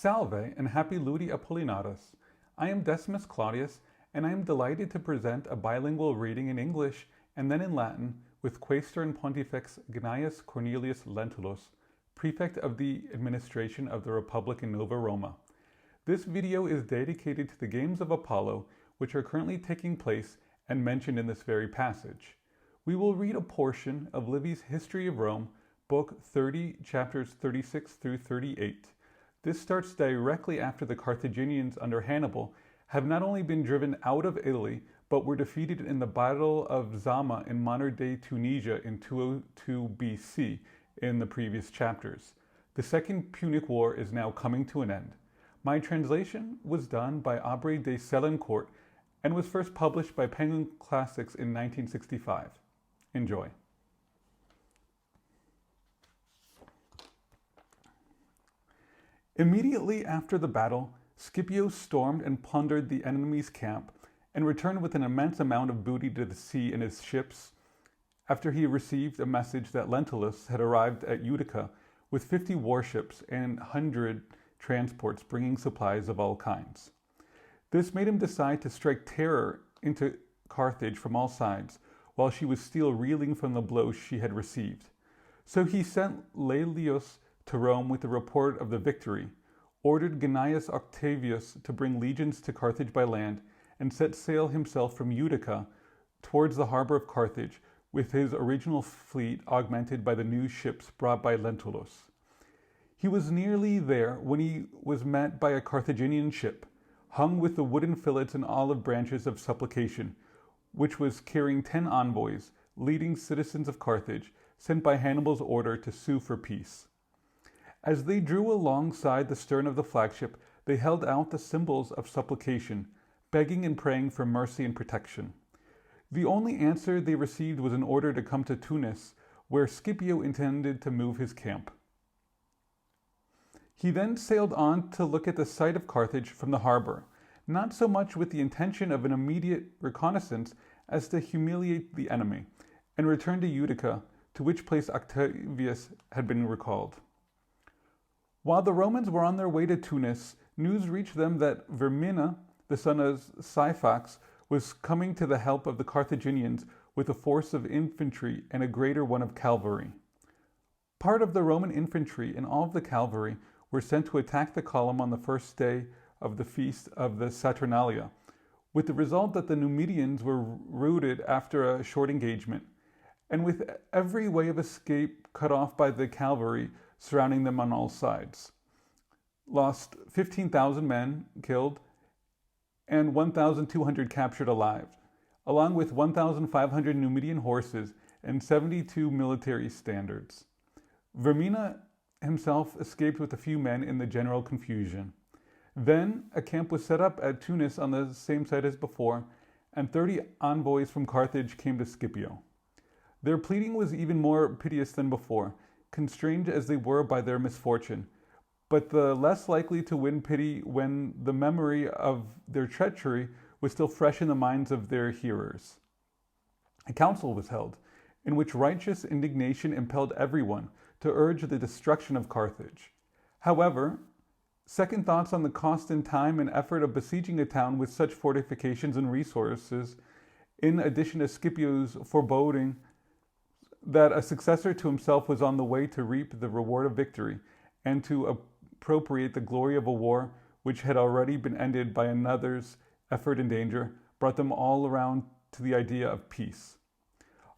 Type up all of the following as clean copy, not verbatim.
Salve and happy Ludi Apollinares. I am Decimus Claudius, and I am delighted to present a bilingual reading in English and then in Latin with Quaestor and Pontifex Gnaeus Cornelius Lentulus, Prefect of the Administration of the Republic in Nova Roma. This video is dedicated to the Games of Apollo, which are currently taking place and mentioned in this very passage. We will read a portion of Livy's History of Rome, Book 30, chapters 36 through 38. This starts directly after the Carthaginians under Hannibal have not only been driven out of Italy, but were defeated in the Battle of Zama in modern-day Tunisia in 202 BC in the previous chapters. The Second Punic War is now coming to an end. My translation was done by Aubrey de Selencourt and was first published by Penguin Classics in 1965. Enjoy. Immediately after the battle, Scipio stormed and plundered the enemy's camp and returned with an immense amount of booty to the sea in his ships after he received a message that Lentulus had arrived at Utica with 50 warships and 100 transports bringing supplies of all kinds. This made him decide to strike terror into Carthage from all sides while she was still reeling from the blows she had received. So he sent Laelius to Rome with the report of the victory, ordered Gnaeus Octavius to bring legions to Carthage by land, and set sail himself from Utica towards the harbor of Carthage with his original fleet augmented by the new ships brought by Lentulus. He was nearly there when he was met by a Carthaginian ship, hung with the wooden fillets and olive branches of supplication, which was carrying 10 envoys, leading citizens of Carthage, sent by Hannibal's order to sue for peace. As they drew alongside the stern of the flagship, they held out the symbols of supplication, begging and praying for mercy and protection. The only answer they received was an order to come to Tunis, where Scipio intended to move his camp. He then sailed on to look at the site of Carthage from the harbor, not so much with the intention of an immediate reconnaissance as to humiliate the enemy, and returned to Utica, to which place Octavius had been recalled. While the Romans were on their way to Tunis, news reached them that Vermina, the son of Syphax, was coming to the help of the Carthaginians with a force of infantry and a greater one of cavalry. Part of the Roman infantry and all of the cavalry were sent to attack the column on the first day of the feast of the Saturnalia, with the result that the Numidians were routed after a short engagement, and with every way of escape cut off by the cavalry surrounding them on all sides. Lost 15,000 men killed and 1,200 captured alive, along with 1,500 Numidian horses and 72 military standards. Vermina himself escaped with a few men in the general confusion. Then a camp was set up at Tunis on the same site as before, and 30 envoys from Carthage came to Scipio. Their pleading was even more piteous than before, constrained as they were by their misfortune, but the less likely to win pity when the memory of their treachery was still fresh in the minds of their hearers. A council was held, in which righteous indignation impelled everyone to urge the destruction of Carthage. However, second thoughts on the cost and time and effort of besieging a town with such fortifications and resources, in addition to Scipio's foreboding that a successor to himself was on the way to reap the reward of victory and to appropriate the glory of a war which had already been ended by another's effort and danger, brought them all around to the idea of peace.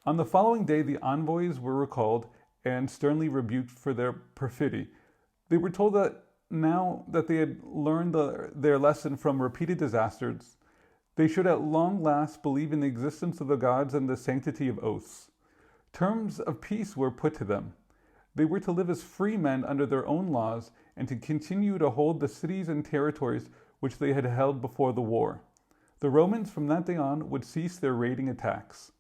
On the following day, the envoys were recalled and sternly rebuked for their perfidy. They were told that now that they had learned their lesson from repeated disasters, they should at long last believe in the existence of the gods and the sanctity of oaths. Terms of peace were put to them. They were to live as free men under their own laws and to continue to hold the cities and territories which they had held before the war. The Romans from that day on would cease their raiding attacks.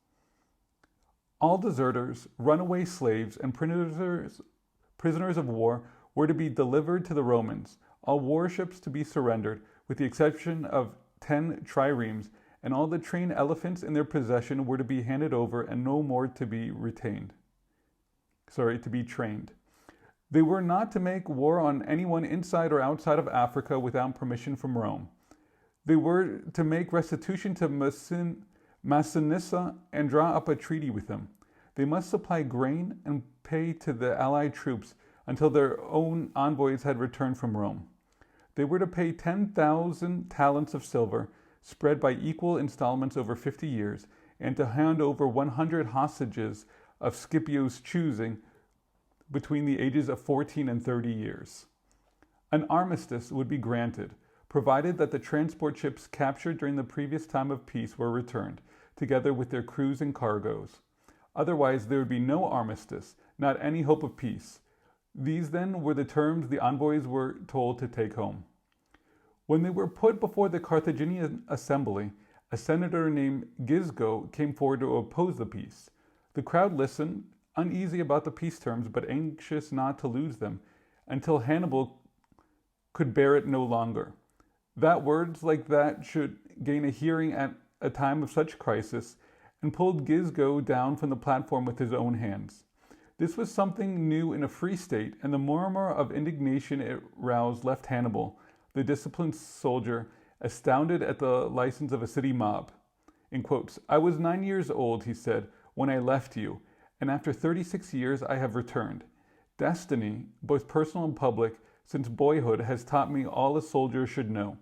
All deserters, runaway slaves, and prisoners of war were to be delivered to the Romans, all warships to be surrendered, with the exception of 10 triremes, and all the trained elephants in their possession were to be handed over and no more to be trained. They were not to make war on anyone inside or outside of Africa without permission from Rome. They were to make restitution to Massinissa and draw up a treaty with him. They must supply grain and pay to the allied troops until their own envoys had returned from Rome. They were to pay 10,000 talents of silver, spread by equal installments over 50 years, and to hand over 100 hostages of Scipio's choosing between the ages of 14 and 30 years. An armistice would be granted, provided that the transport ships captured during the previous time of peace were returned, together with their crews and cargoes. Otherwise, there would be no armistice, not any hope of peace. These, then, were the terms the envoys were told to take home. When they were put before the Carthaginian assembly, a senator named Gisgo came forward to oppose the peace. The crowd listened, uneasy about the peace terms, but anxious not to lose them, until Hannibal could bear it no longer. That words like that should gain a hearing at a time of such crisis, and pulled Gisgo down from the platform with his own hands. This was something new in a free state, and the murmur of indignation it roused left Hannibal, the disciplined soldier, astounded at the license of a city mob. In quotes, "I was 9 years old," he said, "when I left you, and after 36 years I have returned. Destiny, both personal and public, since boyhood has taught me all a soldier should know,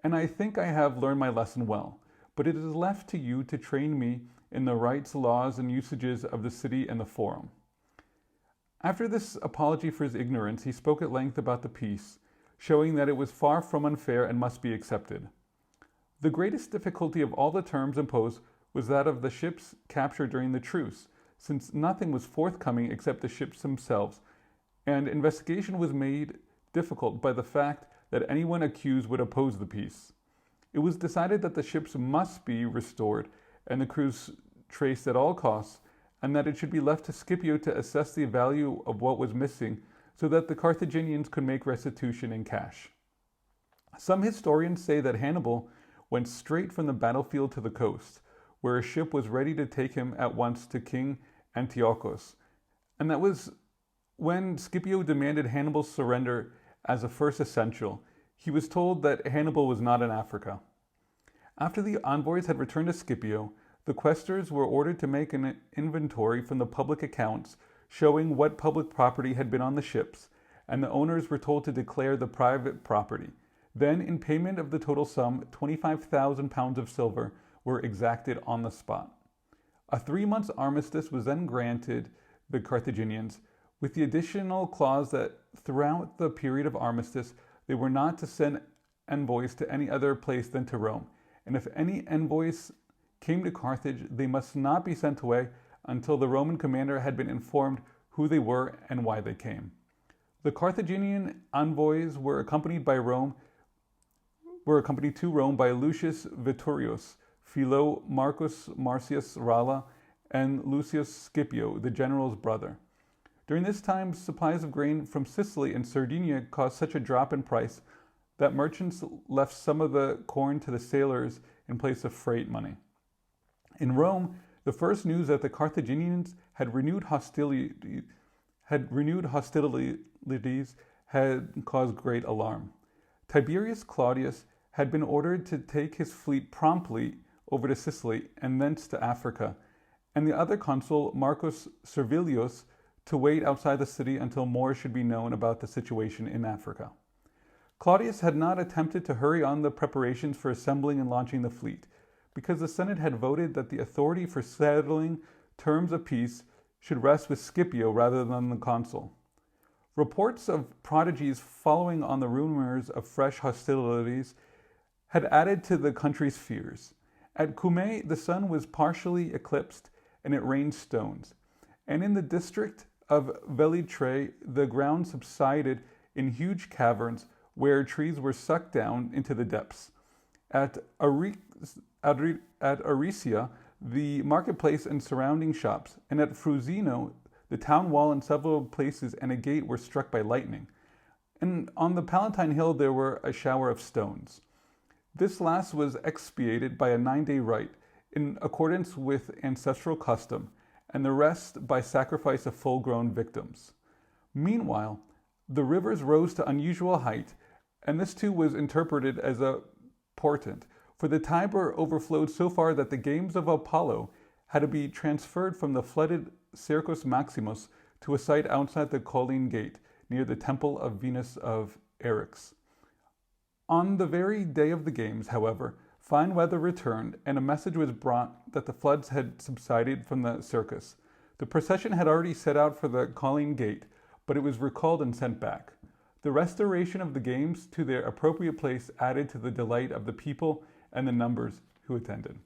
and I think I have learned my lesson well, but it is left to you to train me in the rights, laws, and usages of the city and the forum." After this apology for his ignorance, he spoke at length about the peace, showing that it was far from unfair and must be accepted. The greatest difficulty of all the terms imposed was that of the ships captured during the truce, since nothing was forthcoming except the ships themselves, and investigation was made difficult by the fact that anyone accused would oppose the peace. It was decided that the ships must be restored and the crews traced at all costs, and that it should be left to Scipio to assess the value of what was missing so that the Carthaginians could make restitution in cash. Some historians say that Hannibal went straight from the battlefield to the coast, where a ship was ready to take him at once to King Antiochus, and that was when Scipio demanded Hannibal's surrender as a first essential. He was told that Hannibal was not in Africa. After the envoys had returned to Scipio, the quaestors were ordered to make an inventory from the public accounts showing what public property had been on the ships, and the owners were told to declare the private property. Then, in payment of the total sum, 25,000 pounds of silver were exacted on the spot. A 3-month armistice was then granted the Carthaginians, with the additional clause that throughout the period of armistice, they were not to send envoys to any other place than to Rome, and if any envoys came to Carthage, they must not be sent away until the Roman commander had been informed who they were and why they came. The Carthaginian envoys were accompanied to Rome by Lucius Veturius, Philo Marcus Marcius Ralla, and Lucius Scipio, the general's brother. During this time, supplies of grain from Sicily and Sardinia caused such a drop in price that merchants left some of the corn to the sailors in place of freight money. In Rome, the first news that the Carthaginians had renewed hostilities had caused great alarm. Tiberius Claudius had been ordered to take his fleet promptly over to Sicily and thence to Africa, and the other consul, Marcus Servilius, to wait outside the city until more should be known about the situation in Africa. Claudius had not attempted to hurry on the preparations for assembling and launching the fleet, because the Senate had voted that the authority for settling terms of peace should rest with Scipio rather than the consul. Reports of prodigies following on the rumors of fresh hostilities had added to the country's fears. At Cumae, the sun was partially eclipsed and it rained stones, and in the district of Velitrae, the ground subsided in huge caverns where trees were sucked down into the depths. At Aricia, the marketplace and surrounding shops, and at Frusino, the town wall in several places and a gate were struck by lightning. And on the Palatine Hill there were a shower of stones. This last was expiated by a 9-day rite, in accordance with ancestral custom, and the rest by sacrifice of full-grown victims. Meanwhile, The rivers rose to unusual height, and this too was interpreted as a portent, for the Tiber overflowed so far that the games of Apollo had to be transferred from the flooded Circus Maximus to a site outside the Colline Gate, near the temple of Venus of Eryx. On the very day of the games, however, fine weather returned, and a message was brought that the floods had subsided from the circus. The procession had already set out for the Colline Gate, but it was recalled and sent back. The restoration of the games to their appropriate place added to the delight of the people and the numbers who attended.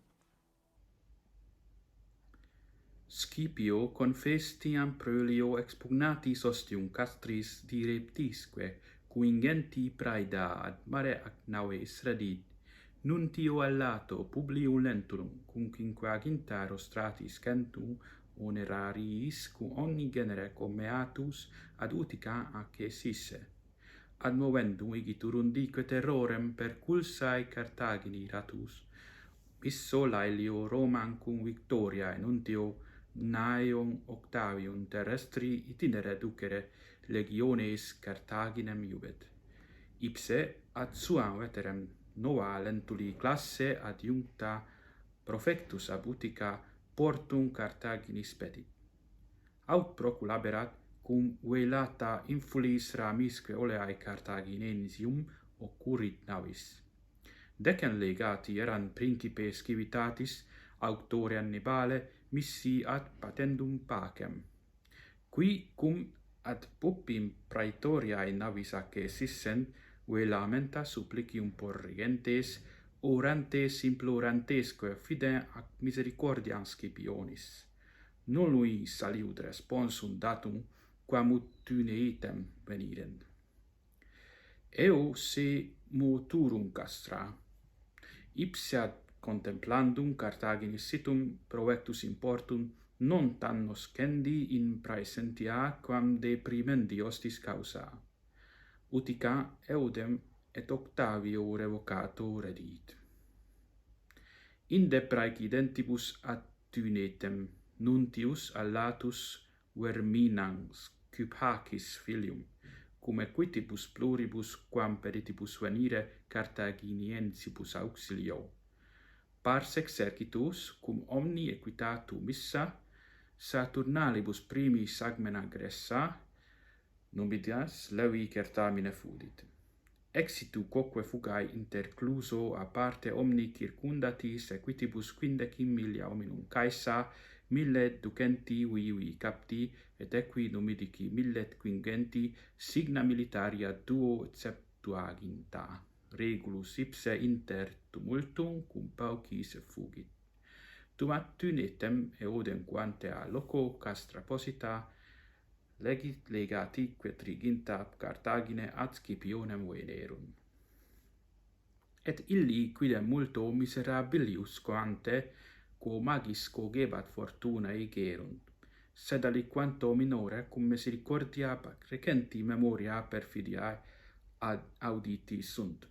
Scipio confestiam prolio expugnatis ostium castris direptisque, cuingenti praeda ad mare ac naves radit, nuntio allato publium Lentulum, cum quinquaginta rostratis cantum onerariis cum omni genere commeatus ad utica ac sisse. Ad movendum igitur undique terrorem per culsae Carthagini ratus, misso Laelio Roman cum victoria nuntio Naeum Octavium terrestri itinere ducere legiones Carthaginem iubet. Ipse ad suam veterem nova Lentuli classe adjuncta profectus ab utica portum Carthaginis petit. Aut proculaberat cum velata infulis ramisque oleae Carthaginensium occurrit navis. Decem legati eran principes civitatis auctore annibale missi ad patendum pacem, qui cum ad pupim praetoriae navis ac sissen velamenta supplicium porrientes orantes implorantesque fide ac misericordiam Scipionis. Non lui saliud responsum datum quam ut tuneitem venirent. Eo se moturum castra, ipse ad contemplandum Carthaginis situm provectus importum non tam noscendi in praesentia quam de primendi hostis causa. Utica eudem et Octavio revocato redit. Inde praecidentibus ad tunetem nuntius allatus verminans Cyphacis filium, cum equitibus pluribus quam peritibus venire Carthaginiensibus auxilio. Pars exercitus cum omni equitatu missa Saturnalibus primis agmena gressa nubidias levi certamine fudit. Exitu quoque fugae intercluso a parte omni circundatis equitibus quindecim milia hominum caesa 1000 ducenti vivi capti et equi numidici 1000 quingenti signa militaria duo septuaginta. Regulus ipse inter tumultum cum paucis effugit. Tum ad tunetem eodem quante a loco castra posita legit legatique triginta Carthagine ad Scipionem venerum. Et illi quidem multo miserabilius quante quo magis cogebat fortuna egerunt, sed aliquanto minore cum misericordia recenti memoria perfidiae ad auditi sunt.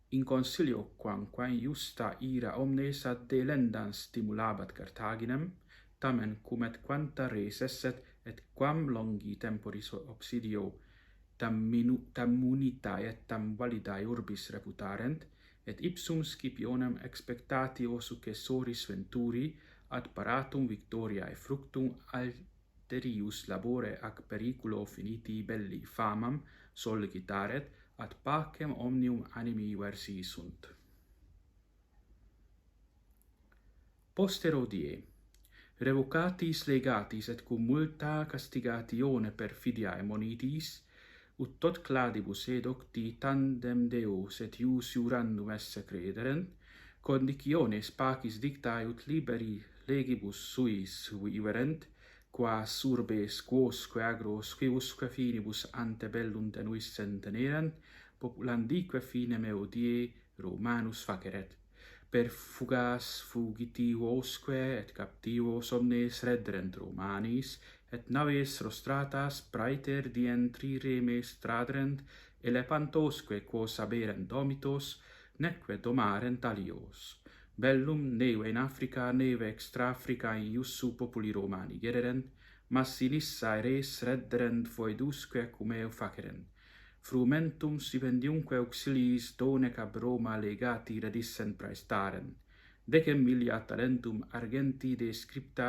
In consilio quamquam justa ira omnes ad delendam stimulabat Carthaginem, tamen cum et quanta res esset et quam longi temporis obsidio tam munitae et tam validae urbis reputarent, et ipsum Scipionem expectatio successoris venturi ad paratum victoriae fructum alterius labore ac periculo finiti belli famam sollicitaret, ad pacem omnium animi versi sunt. Postero die, revocatis legatis et cum multa castigatione perfidiae monitis, ut tot cladibus edocti tandem Deus et ius iurandum esse crederent, condiciones pacis dictae ut liberi legibus suis viverent, quas urbes quosque agros quibusque finibus ante bellum tenuissent tenerant, populandique finem eodie Romanus faceret. Per fugas fugitivosque et captivos omnes redderent Romanis, et naves rostratas praeter diem triremes traderent, elepantosque quos aberent domitos, neque domarent alios. Bellum neve in Africa, neve extra Africa in iussu populi Romani gererent, mas in issa res redderent foedusque cum eo faceren. Frumentum stipendiumque auxiliis donec ab Roma legati redissent praestaren. Decem milia talentum argenti de scripta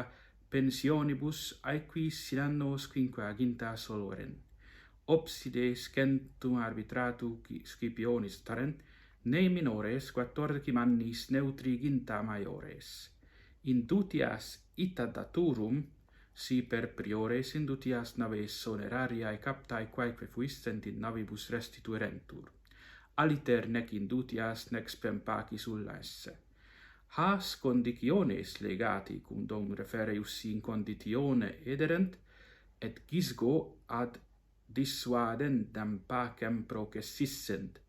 pensionibus aequis in annos quinque aginta soloren. Obside scentum arbitratu Scipionis tarent, ne minores 14 annis neutri ginta maiores. Indutias ita daturum, si per priores indutias naves sonerariae captae quaeque fuissent in navibus restituerentur. Aliter nec indutias nec spem pacis ulla esse. Has conditiones legati cum dom refereus in conditione ederent, et gisgo ad dissuadendam pacem processissent,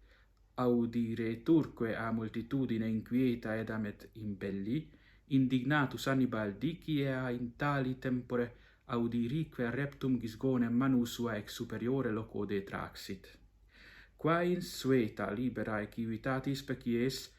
audireturque a multitudine inquieta edam et imbelli, indignatus Hannibal dicia in tali tempore audirique reptum gisgonem manu sua ex superiore loco detraxit. Quae in sueta liberae civitatis pecies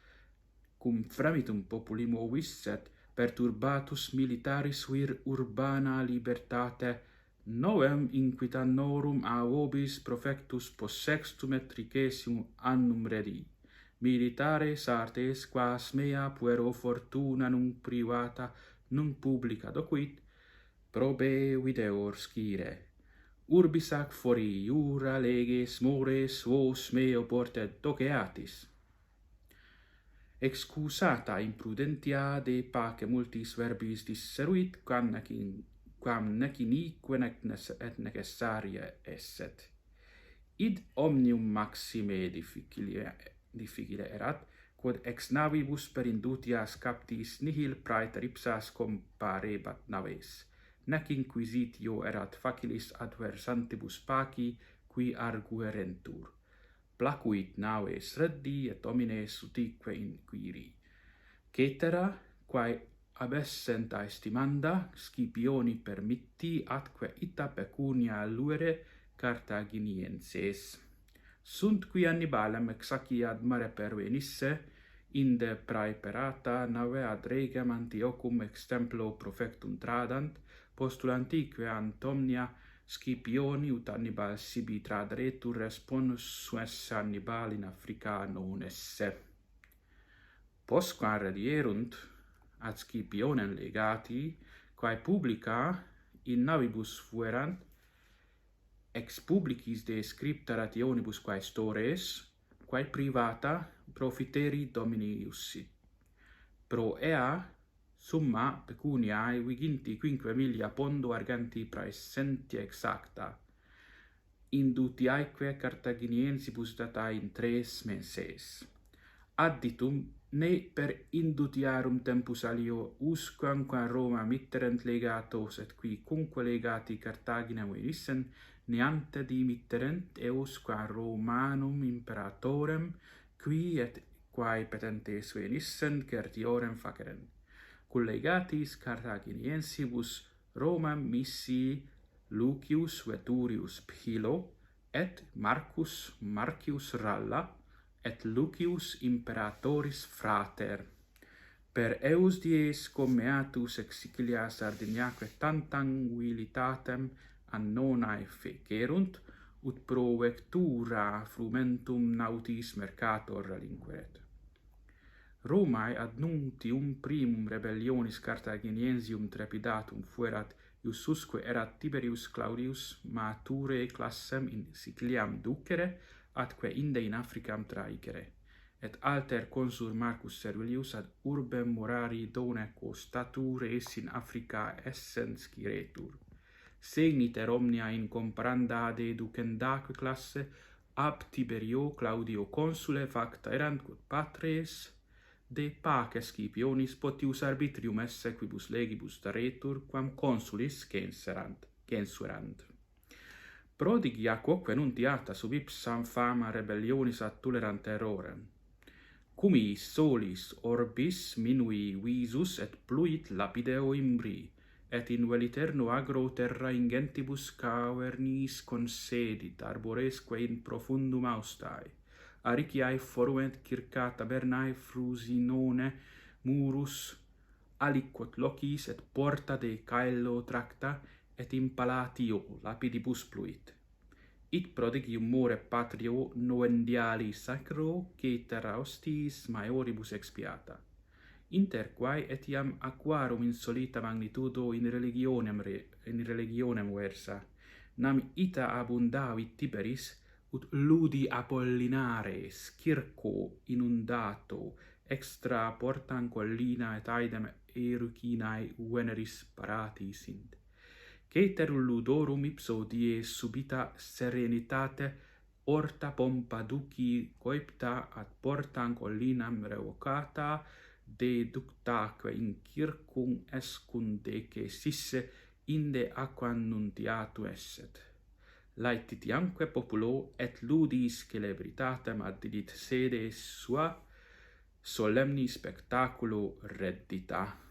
cum fremitum populi movisset perturbatus militaris vir urbana libertate novem inquitannorum a vobis profectus possextum et tricesium annum redi. Militares artes quas mea puero fortuna nunc privata nunc publica docuit, probe videor scire. Urbis ac fori iura leges mores vos meo portet doceatis. Excusata imprudentia de pace multis verbis disseruit, quam nec inique et necessaria esset. Id omnium maxime difficile erat, quod ex navibus per indutias captis nihil praeter ipsas comparebat naves, nec inquisitio erat facilis adversantibus paci qui arguerentur. Placuit naves reddi et homines utique inquiri. Cetera, quae abessent aestimanda, Scipioni permitti atque ita pecunia alluere Carthaginienses. Sunt qui Hannibalem exaciad mare pervenisse, inde praeperata nave ad regem Antiochum ex templo profectum tradant, postulantique ant omnia Scipioni ut Hannibal sibi traderetur responus suesse Hannibal in Africa non esse. Postquam redierunt ad Scipionem legati, quae publica in navibus fuerant, ex publicis de scripta rationibus quaestores, quae privata profiteri dominiussit. Pro ea summa pecuniae viginti quinque milia pondo argenti praescentia exacta, indutiaeque Carthaginiensibus data in 3 menses. Additum ne per indutiarum tempus alio usquam qua Roma mitterent legatos et qui cumque legati Carthaginem venissen, neante dimitterent eos qua Romanum imperatorem, qui et quae petentes venissent certiorem facerent. Collegatis Carthaginiensibus Romam missi Lucius Veturius Philo et Marcius Ralla et Lucius imperatoris frater. Per eus dies commeatus ex Sicilia Sardiniaque tantanguilitatem annonae fecerunt, ut pro vectura frumentum nautis mercator relinqueret. Romae ad nuntium primum rebellionis Carthaginiensium trepidatum fuerat, iussusque erat Tiberius Claudius mature classem in Siciliam ducere, atque inde in Africam traicere, et alter consul Marcus Servilius ad urbem morari done quo stature es in Africa essens ciretur. Segniter omnia in comparanda de ducendaque classe, ab Tiberio Claudio consule facta erant quod patres de pace Scipionis potius arbitrium esse quibus legibus daretur, quam consulis censuerant. Prodigia quoque nuntiata sub ipsam fama rebellionis ad tolerant errorem. Cumi solis orbis minui visus et pluit lapideo imbri, et in veliterno agro terra ingentibus cavernis concedit arboresque in profundum austae. Ariciae foruent circa tabernae Frusinone murus, aliquot locis et porta de caelo tracta, et impalatio lapidibus pluit. It prodigium more patrio noendiali sacro cetera hostis maioribus expiata. Inter quae etiam aquarum insolita magnitudo in religionem versa, nam ita abundavit Tiberis, ut Ludi Apollinares circo inundato extra portam collina et aedem erucinae veneris parati sint. Ceterum ludorum ipso die subita serenitate orta pompa duci coipta ad portam collinam revocata deductaque in circum escundece sisse inde aquam nuntiatu esset. Laetitiamque populo et ludis celebritatem addidit sede sua solemni spectaculo reddita.